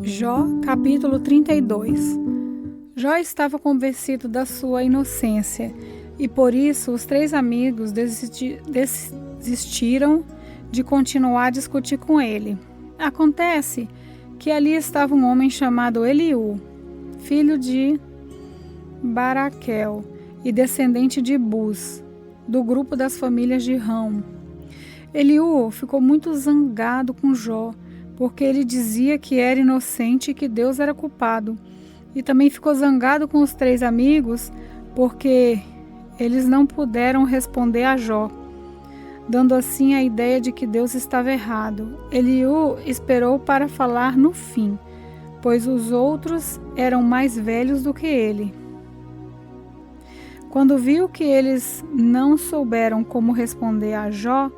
Jó, capítulo 32. Jó estava convencido da sua inocência e por isso os três amigos desistiram de continuar a discutir com ele. Acontece que ali estava um homem chamado Eliú, filho de Baraquel e descendente de Buz, do grupo das famílias de Rão. Eliú ficou muito zangado com Jó, porque ele dizia que era inocente e que Deus era culpado. E também ficou zangado com os três amigos, porque eles não puderam responder a Jó, dando assim a ideia de que Deus estava errado. Eliú esperou para falar no fim, pois os outros eram mais velhos do que ele. Quando viu que eles não souberam como responder a Jó,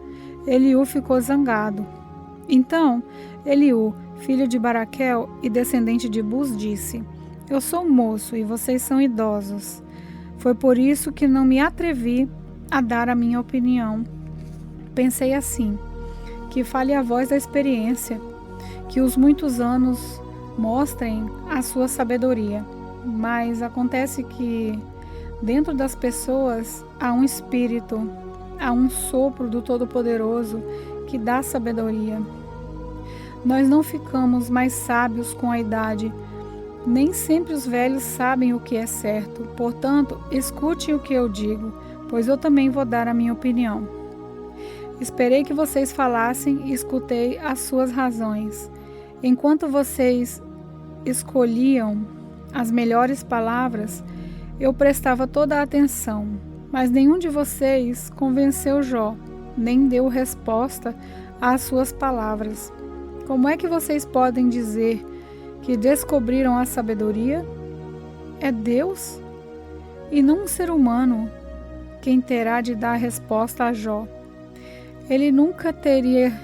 Eliú ficou zangado. Então, Eliú, filho de Baraquel e descendente de Buz, disse: Eu sou moço e vocês são idosos. Foi por isso que não me atrevi a dar a minha opinião. Pensei assim: que fale a voz da experiência, que os muitos anos mostrem a sua sabedoria. Mas acontece que dentro das pessoas há um espírito, há um sopro do Todo-Poderoso que dá sabedoria. Nós não ficamos mais sábios com a idade. Nem sempre os velhos sabem o que é certo. Portanto, escute o que eu digo, pois eu também vou dar a minha opinião. Esperei que vocês falassem e escutei as suas razões. Enquanto vocês escolhiam as melhores palavras, eu prestava toda a atenção, mas nenhum de vocês convenceu Jó, nem deu resposta às suas palavras. Como é que vocês podem dizer que descobriram a sabedoria? É Deus e não um ser humano quem terá de dar resposta a Jó. Ele nunca teria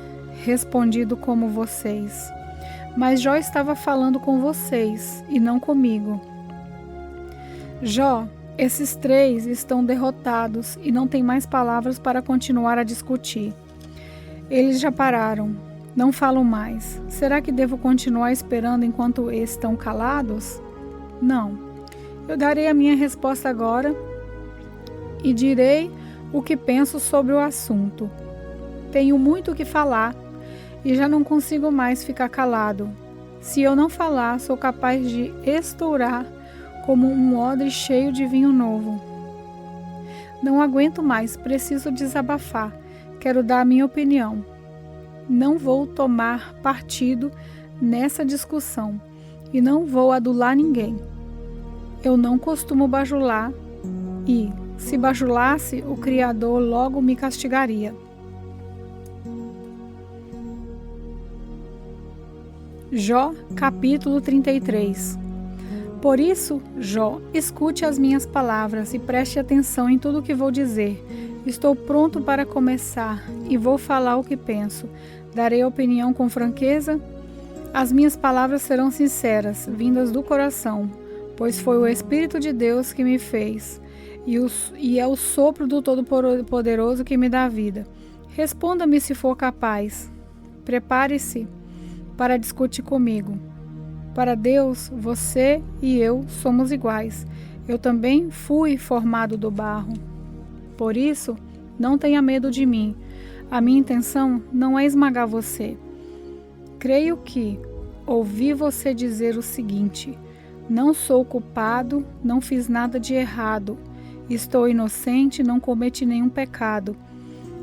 respondido como vocês, mas Jó estava falando com vocês e não comigo. Jó, esses três estão derrotados e não têm mais palavras para continuar a discutir. Eles já pararam. Não falam mais. Será que devo continuar esperando enquanto estão calados? Não. Eu darei a minha resposta agora e direi o que penso sobre o assunto. Tenho muito o que falar e já não consigo mais ficar calado. Se eu não falar, sou capaz de estourar como um odre cheio de vinho novo. Não aguento mais, preciso desabafar. Quero dar a minha opinião. Não vou tomar partido nessa discussão e não vou adular ninguém. Eu não costumo bajular e, se bajulasse, o Criador logo me castigaria. Jó, capítulo 33. Por isso, Jó, escute as minhas palavras e preste atenção em tudo o que vou dizer. Estou pronto para começar e vou falar o que penso. Darei opinião com franqueza. As minhas palavras serão sinceras, vindas do coração, pois foi o Espírito de Deus que me fez, e é o sopro do Todo-Poderoso que me dá vida. Responda-me se for capaz. Prepare-se para discutir comigo. Para Deus, você e eu somos iguais. Eu também fui formado do barro. Por isso, não tenha medo de mim. A minha intenção não é esmagar você. Creio que ouvi você dizer o seguinte: não sou culpado, não fiz nada de errado. Estou inocente, não cometi nenhum pecado.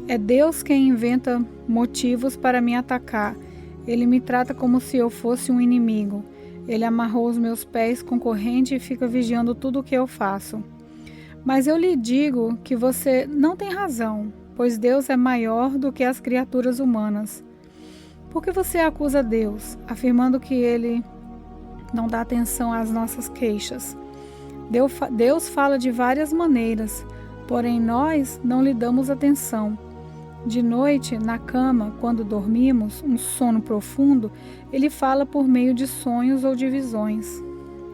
É Deus quem inventa motivos para me atacar. Ele me trata como se eu fosse um inimigo. Ele amarrou os meus pés com corrente e fica vigiando tudo o que eu faço. Mas eu lhe digo que você não tem razão, pois Deus é maior do que as criaturas humanas. Por que você acusa Deus, afirmando que Ele não dá atenção às nossas queixas? Deus fala de várias maneiras, porém nós não lhe damos atenção. De noite, na cama, quando dormimos, um sono profundo, Ele fala por meio de sonhos ou de visões.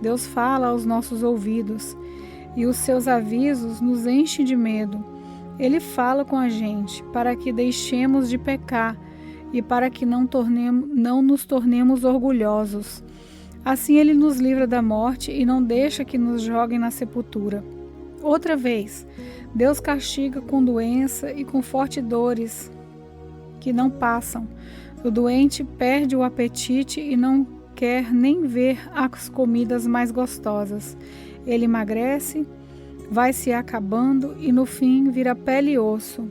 Deus fala aos nossos ouvidos, e os seus avisos nos enchem de medo. Ele fala com a gente para que deixemos de pecar e para que não nos tornemos orgulhosos. Assim ele nos livra da morte e não deixa que nos joguem na sepultura. Outra vez, Deus castiga com doença e com fortes dores que não passam. O doente perde o apetite e não quer nem ver as comidas mais gostosas. Ele emagrece, vai se acabando e no fim vira pele e osso.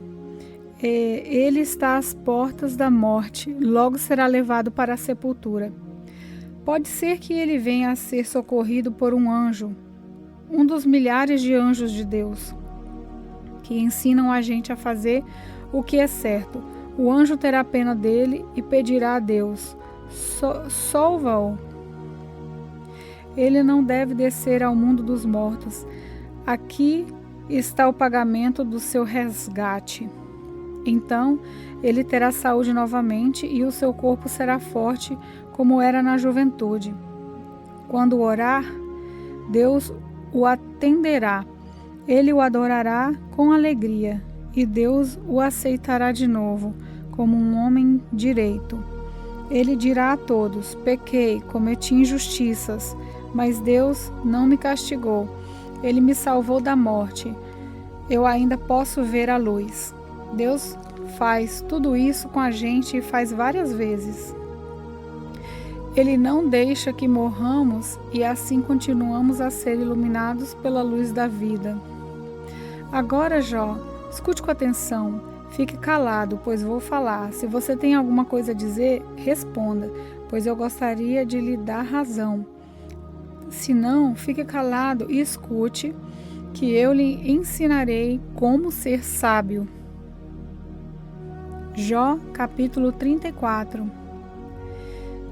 Ele está às portas da morte, logo será levado para a sepultura. Pode ser que ele venha a ser socorrido por um anjo, um dos milhares de anjos de Deus, que ensinam a gente a fazer o que é certo. O anjo terá pena dele e pedirá a Deus: salva-o. Ele não deve descer ao mundo dos mortos. Aqui está o pagamento do seu resgate. Então ele terá saúde novamente e o seu corpo será forte como era na juventude. Quando orar, Deus o atenderá. Ele o adorará com alegria e Deus o aceitará de novo como um homem direito. Ele dirá a todos: pequei, cometi injustiças, mas Deus não me castigou. Ele me salvou da morte. Eu ainda posso ver a luz. Deus faz tudo isso com a gente e faz várias vezes. Ele não deixa que morramos e assim continuamos a ser iluminados pela luz da vida. Agora, Jó, escute com atenção. Fique calado, pois vou falar. Se você tem alguma coisa a dizer, responda, pois eu gostaria de lhe dar razão. Se não, fique calado e escute, que eu lhe ensinarei como ser sábio. Jó, capítulo 34.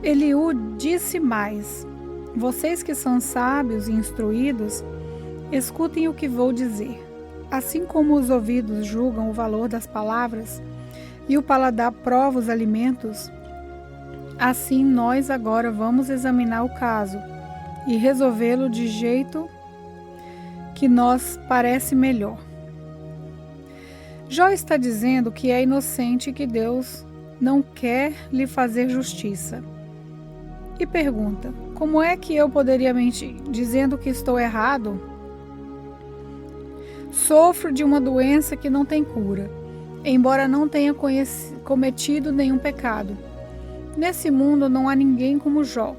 Eliú disse mais: vocês que são sábios e instruídos, escutem o que vou dizer. Assim como os ouvidos julgam o valor das palavras e o paladar prova os alimentos, assim nós agora vamos examinar o caso e resolvê-lo de jeito que nos parece melhor. Jó está dizendo que é inocente e que Deus não quer lhe fazer justiça. E pergunta: como é que eu poderia mentir dizendo que estou errado? Sofro de uma doença que não tem cura, embora não tenha cometido nenhum pecado. Nesse mundo não há ninguém como Jó,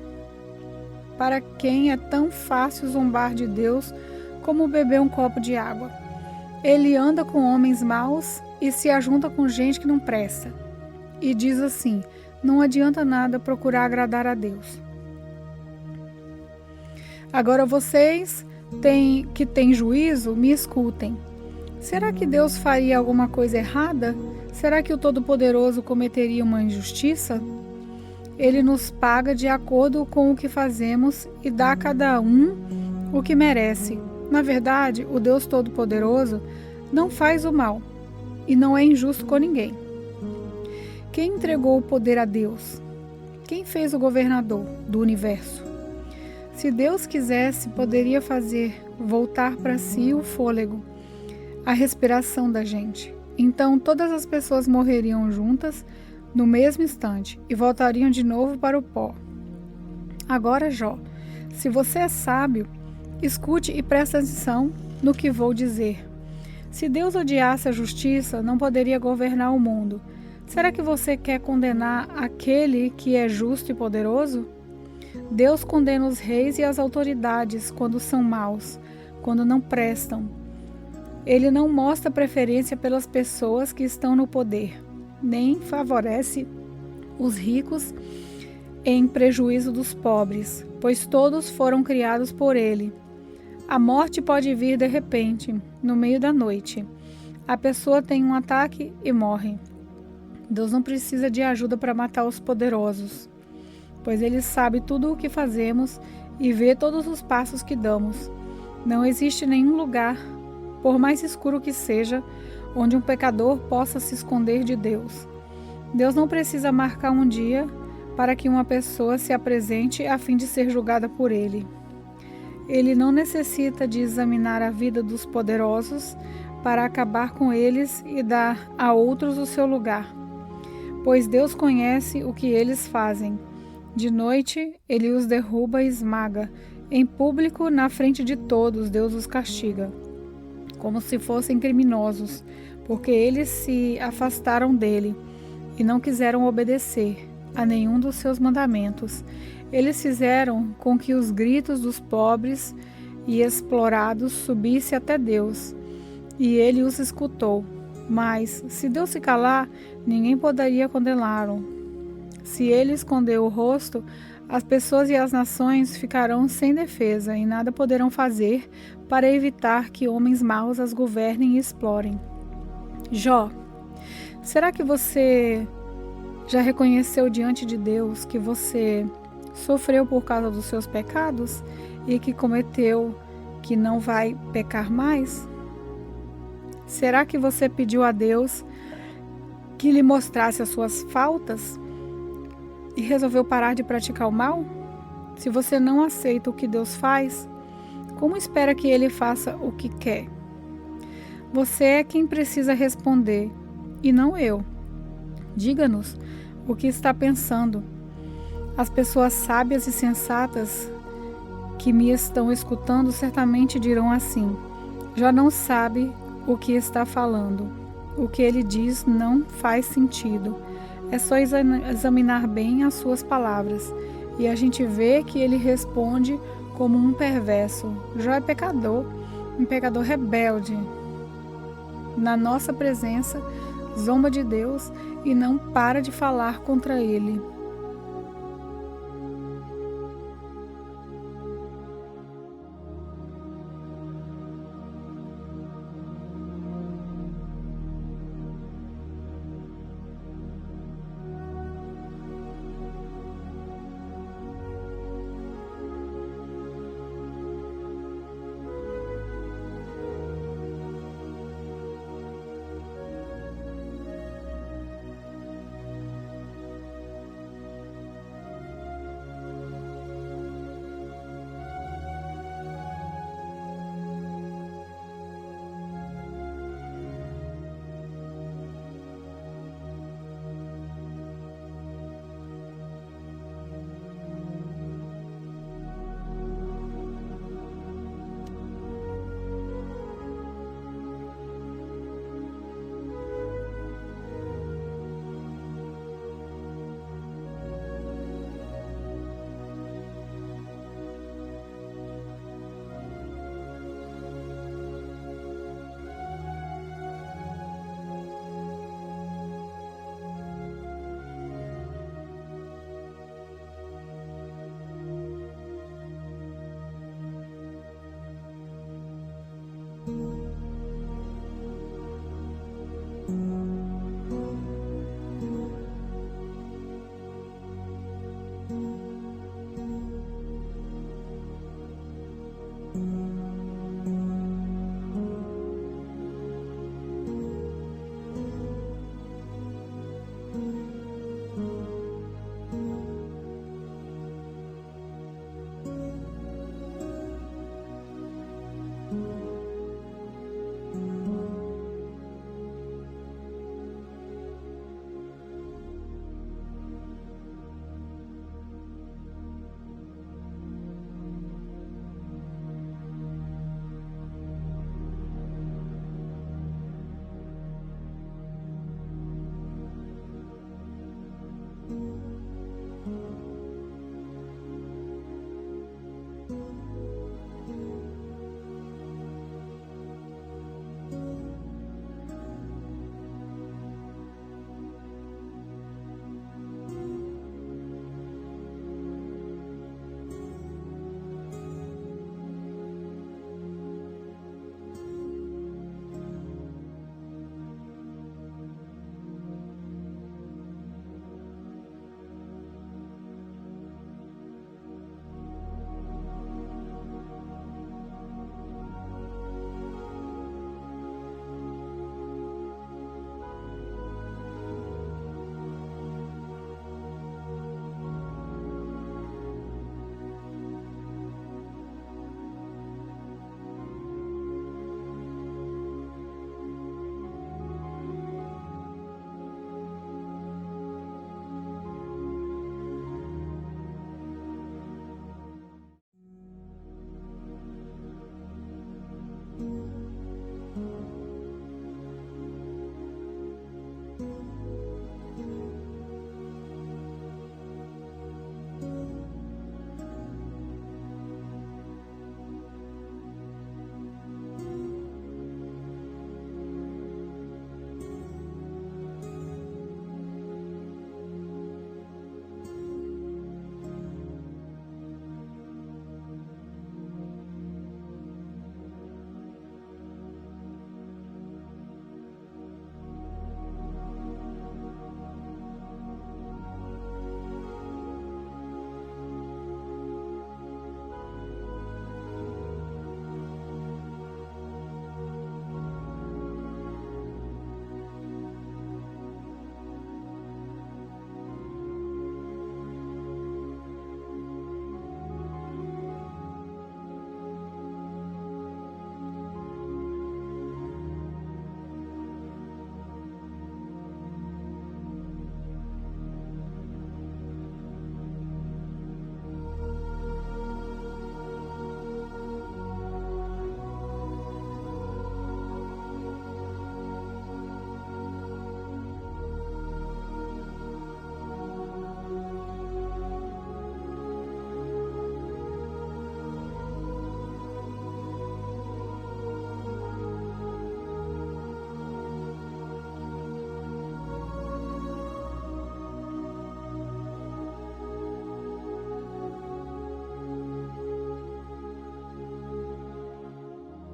para quem é tão fácil zombar de Deus como beber um copo de água. Ele anda com homens maus e se ajunta com gente que não presta. E diz assim: não adianta nada procurar agradar a Deus. Agora vocês que têm juízo, me escutem. Será que Deus faria alguma coisa errada? Será que o Todo-Poderoso cometeria uma injustiça? Ele nos paga de acordo com o que fazemos e dá a cada um o que merece. Na verdade, o Deus Todo-Poderoso não faz o mal e não é injusto com ninguém. Quem entregou o poder a Deus? Quem fez o governador do universo? Se Deus quisesse, poderia fazer voltar para si o fôlego, a respiração da gente. Então todas as pessoas morreriam juntas no mesmo instante e voltariam de novo para o pó. Agora, Jó, se você é sábio, escute e preste atenção no que vou dizer. Se Deus odiasse a justiça, não poderia governar o mundo. Será que você quer condenar aquele que é justo e poderoso? Deus condena os reis e as autoridades quando são maus, quando não prestam. Ele não mostra preferência pelas pessoas que estão no poder, nem favorece os ricos em prejuízo dos pobres, pois todos foram criados por ele. A morte pode vir de repente, no meio da noite. A pessoa tem um ataque e morre. Deus não precisa de ajuda para matar os poderosos, pois Ele sabe tudo o que fazemos e vê todos os passos que damos. Não existe nenhum lugar, por mais escuro que seja, onde um pecador possa se esconder de Deus. Deus não precisa marcar um dia para que uma pessoa se apresente a fim de ser julgada por Ele. Ele não necessita de examinar a vida dos poderosos para acabar com eles e dar a outros o seu lugar, pois Deus conhece o que eles fazem. De noite, ele os derruba e esmaga. Em público, na frente de todos, Deus os castiga, como se fossem criminosos, porque eles se afastaram dele e não quiseram obedecer a nenhum dos seus mandamentos. Eles fizeram com que os gritos dos pobres e explorados subissem até Deus, e ele os escutou. Mas, se Deus se calar, ninguém poderia condená-lo. Se ele esconder o rosto, as pessoas e as nações ficarão sem defesa e nada poderão fazer para evitar que homens maus as governem e explorem. Jó, será que você já reconheceu diante de Deus que você sofreu por causa dos seus pecados e que cometeu que não vai pecar mais? Será que você pediu a Deus que lhe mostrasse as suas faltas e resolveu parar de praticar o mal? Se você não aceita o que Deus faz, como espera que Ele faça o que quer? Você é quem precisa responder, e não eu. Diga-nos o que está pensando. As pessoas sábias e sensatas que me estão escutando certamente dirão assim: já não sabe o que está falando. O que ele diz não faz sentido. É só examinar bem as suas palavras e a gente vê que ele responde como um perverso. Jó é pecador, um pecador rebelde. Na nossa presença, zomba de Deus e não para de falar contra ele.